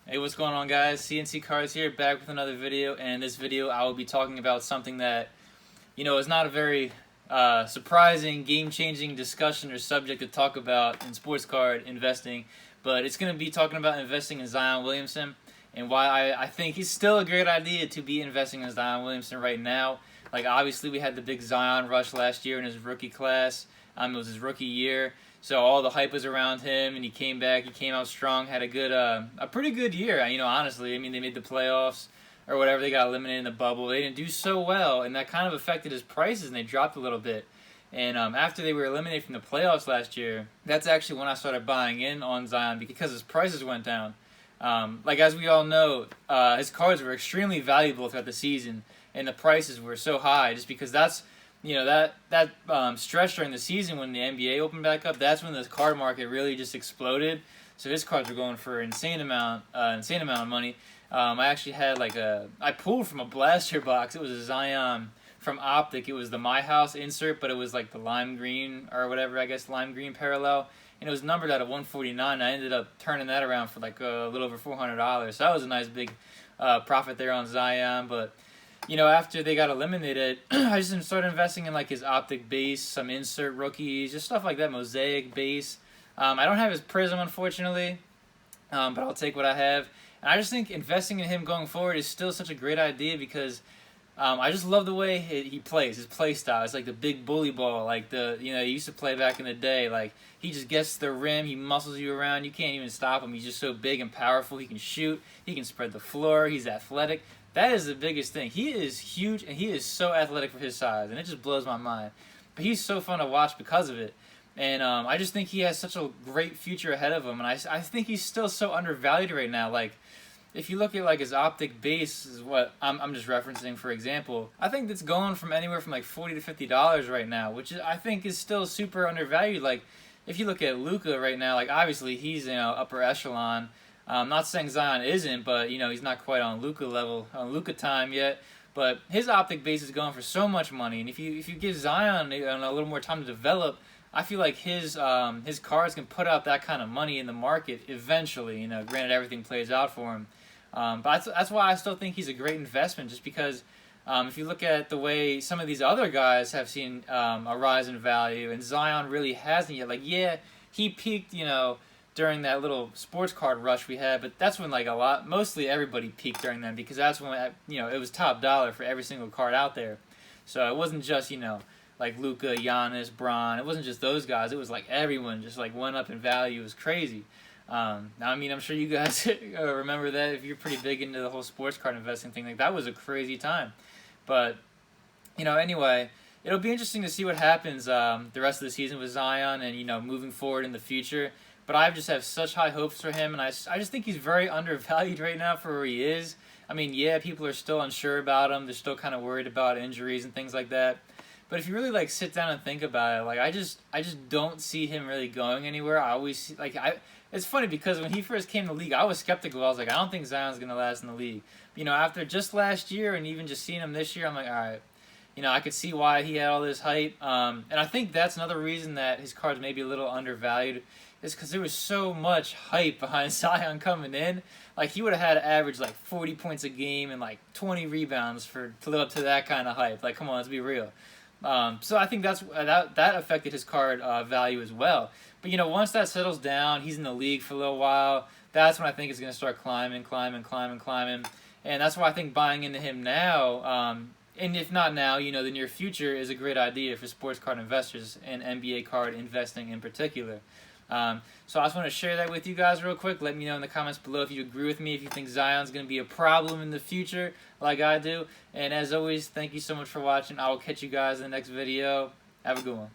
Hey, what's going on, guys? CNC Cards here, back with another video. And in this video, I will be talking about something that, is not a very surprising, game-changing discussion or subject to talk about in sports card investing. But it's going to be talking about investing in Zion Williamson and why I think he's still a great idea to be investing in Zion Williamson right now. Like, obviously, we had the big Zion rush last year in his rookie class. It was his rookie year. So all the hype was around him, and he came back. He came out strong. Had a pretty good year. Honestly, I mean, they made the playoffs or whatever. They got eliminated in the bubble. They didn't do so well, and that kind of affected his prices, and they dropped a little bit. And after they were eliminated from the playoffs last year, that's actually when I started buying in on Zion because his prices went down. As we all know, his cards were extremely valuable throughout the season, and the prices were so high just because that's that stretch during the season when the NBA opened back up. That's when the card market really just exploded. So his cards were going for an insane amount of money. I actually had I pulled from a blaster box. It was a Zion from Optic. It was the My House insert, but it was like the lime green or whatever, I guess lime green parallel. And it was numbered out of 149. I ended up turning that around for like a little over $400. So that was a nice big profit there on Zion. But after they got eliminated, I just started investing in like his Optic base, some insert rookies, just stuff like that, Mosaic base. I don't have his Prism, unfortunately, but I'll take what I have. And I just think investing in him going forward is still such a great idea because I just love the way he plays, his play style. It's like the big bully ball, like he used to play back in the day. Like, he just gets to the rim, he muscles you around, you can't even stop him. He's just so big and powerful. He can shoot, he can spread the floor, he's athletic. That is the biggest thing. He is huge, and he is so athletic for his size, and it just blows my mind. But he's so fun to watch because of it. And I just think he has such a great future ahead of him, and I think he's still so undervalued right now. Like, if you look at like his Optic base, is what I'm just referencing, for example, I think that's going from anywhere from like $40 to $50 right now, which I think is still super undervalued. Like, if you look at Luka right now, like obviously he's upper echelon. I'm not saying Zion isn't, but he's not quite on Luka level, on Luka time yet. But his Optic base is going for so much money, and if you give Zion a little more time to develop, I feel like his cards can put out that kind of money in the market eventually. Granted everything plays out for him, but that's why I still think he's a great investment. Just because if you look at the way some of these other guys have seen a rise in value, and Zion really hasn't yet. Like, yeah, he peaked, during that little sports card rush we had, but that's when mostly everybody peaked during them because that's when it was top dollar for every single card out there. So it wasn't just like Luka, Giannis, Bron. It wasn't just those guys. It was like everyone just like went up in value. It was crazy. I'm sure you guys remember that if you're pretty big into the whole sports card investing thing. Like, that was a crazy time. But anyway, it'll be interesting to see what happens the rest of the season with Zion and moving forward in the future. But I just have such high hopes for him, and I just think he's very undervalued right now for where he is. I mean, yeah, people are still unsure about him. They're still kind of worried about injuries and things like that. But if you really sit down and think about it, I just don't see him really going anywhere. It's funny because when he first came to the league, I was skeptical. I was like, I don't think Zion's gonna last in the league. After just last year and even just seeing him this year, I'm like, all right. I could see why he had all this hype. And I think that's another reason that his cards may be a little undervalued. Is because there was so much hype behind Zion coming in. Like, he would have had to average 40 points a game and 20 rebounds to live up to that kind of hype. Like, come on, let's be real. So I think that affected his card value as well. But once that settles down, he's in the league for a little while. That's when I think it's going to start climbing. And that's why I think buying into him now, and if not now, the near future is a great idea for sports card investors and NBA card investing in particular. So I just want to share that with you guys real quick. Let me know in the comments below if you agree with me, if you think Zion's going to be a problem in the future like I do. And as always, thank you so much for watching. I will catch you guys in the next video. Have a good one.